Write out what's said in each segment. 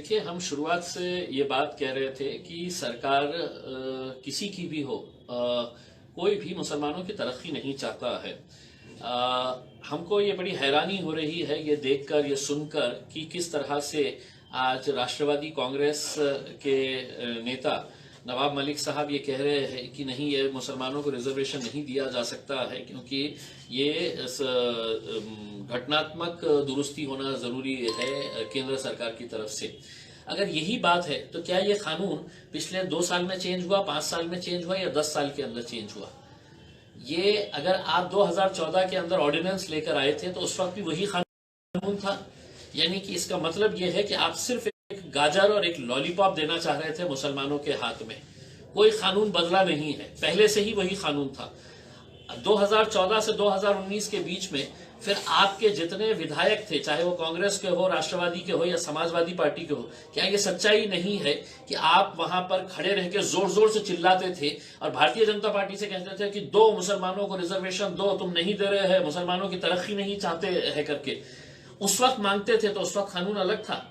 देखिए, हम शुरुआत से ये बात कह रहे थे कि सरकार किसी की भी हो, कोई भी मुसलमानों की तरक्की नहीं चाहता है। हमको ये बड़ी हैरानी हो रही है ये देखकर, ये सुनकर कि किस तरह से आज राष्ट्रवादी कांग्रेस के नेता नवाब मलिक साहब ये कह रहे हैं कि नहीं, ये मुसलमानों को रिजर्वेशन नहीं दिया जा सकता है क्योंकि ये घटनात्मक दुरुस्ती होना जरूरी है केंद्र सरकार की तरफ से। अगर यही बात है तो क्या ये कानून पिछले 2 साल में चेंज हुआ, 5 साल में चेंज हुआ या 10 साल के अंदर चेंज हुआ? ये अगर आप 2014 के अंदर ऑर्डिनेंस लेकर आए थे तो उस वक्त भी वही कानून था। यानी कि इसका मतलब ये है कि आप सिर्फ एक गाजर और एक लॉलीपॉप देना चाह रहे थे मुसलमानों के हाथ में। कोई कानून बदला नहीं है, पहले से ही वही कानून था। 2014 से 2019 के बीच में फिर आपके जितने विधायक थे, चाहे वो कांग्रेस के हो, राष्ट्रवादी के हो या समाजवादी पार्टी के हो, क्या ये सच्चाई नहीं है कि आप वहां पर खड़े रह के जोर जोर से चिल्लाते थे और भारतीय जनता पार्टी से कहते थे कि दो मुसलमानों को रिजर्वेशन दो, तुम नहीं दे रहे हैं, मुसलमानों की तरक्की नहीं चाहते हैं करके उस वक्त मांगते थे, तो उस वक्त कानून अलग था।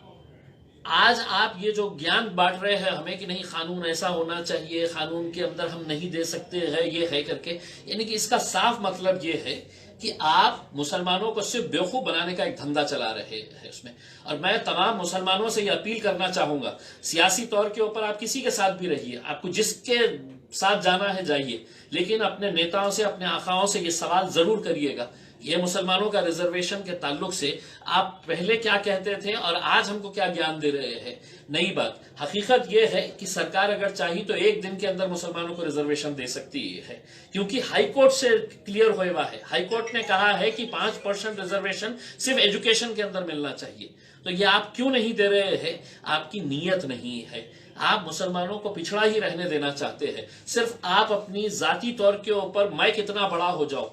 आज आप ये जो ज्ञान बांट रहे हैं हमें कि नहीं कानून ऐसा होना चाहिए, कानून के अंदर हम नहीं दे सकते हैं ये है करके, यानी कि इसका साफ मतलब ये है कि आप मुसलमानों को सिर्फ बेवकूफ बनाने का एक धंधा चला रहे हैं उसमें। और मैं तमाम मुसलमानों से ये अपील करना चाहूंगा, सियासी तौर के ऊपर आप किसी के साथ भी रहिए, आपको जिसके साथ जाना है जाइए, लेकिन अपने नेताओं से, अपने आकाओं से ये सवाल जरूर करिएगा, ये मुसलमानों का रिजर्वेशन के ताल्लुक से आप पहले क्या कहते थे और आज हमको क्या ज्ञान दे रहे हैं। नई बात, हकीकत यह है कि सरकार अगर चाही तो एक दिन के अंदर मुसलमानों को रिजर्वेशन दे सकती है, क्योंकि हाईकोर्ट से क्लियर हुआ है। हाईकोर्ट ने कहा है कि 5% रिजर्वेशन सिर्फ एजुकेशन के अंदर मिलना चाहिए। तो ये आप क्यों नहीं दे रहे हैं? आपकी नीयत नहीं है, आप मुसलमानों को पिछड़ा ही रहने देना चाहते हैं। सिर्फ आप अपनी जाती तौर के ऊपर मैं कितना बड़ा हो जाऊं,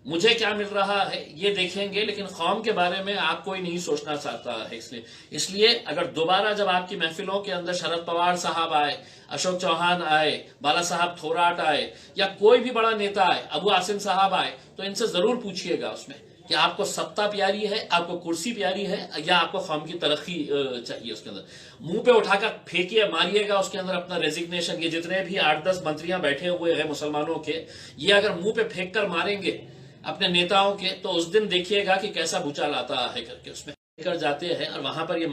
मुझे क्या मिल रहा है ये देखेंगे, लेकिन कौम के बारे में आप कोई नहीं सोचना चाहता है। इसलिए अगर दोबारा जब आपकी महफिलों के अंदर शरद पवार साहब आए, अशोक चौहान आए, बाला साहब थोराट आए या कोई भी बड़ा नेता आए, अबू आसिम साहब आए, तो इनसे जरूर पूछिएगा उसमें कि आपको सत्ता प्यारी है, आपको कुर्सी प्यारी है या आपको कौम की तरक्की चाहिए। उसके अंदर मुंह पे उठाकर फेंकिए, मारिएगा उसके अंदर अपना रेजिग्नेशन। ये जितने भी 8-10 मंत्रियां बैठे हुए हैं मुसलमानों के, ये अगर मुंह पे फेंक कर मारेंगे अपने नेताओं के, तो उस दिन देखिएगा कि कैसा भूचाल आता है करके उसमें कर जाते हैं और वहां पर ये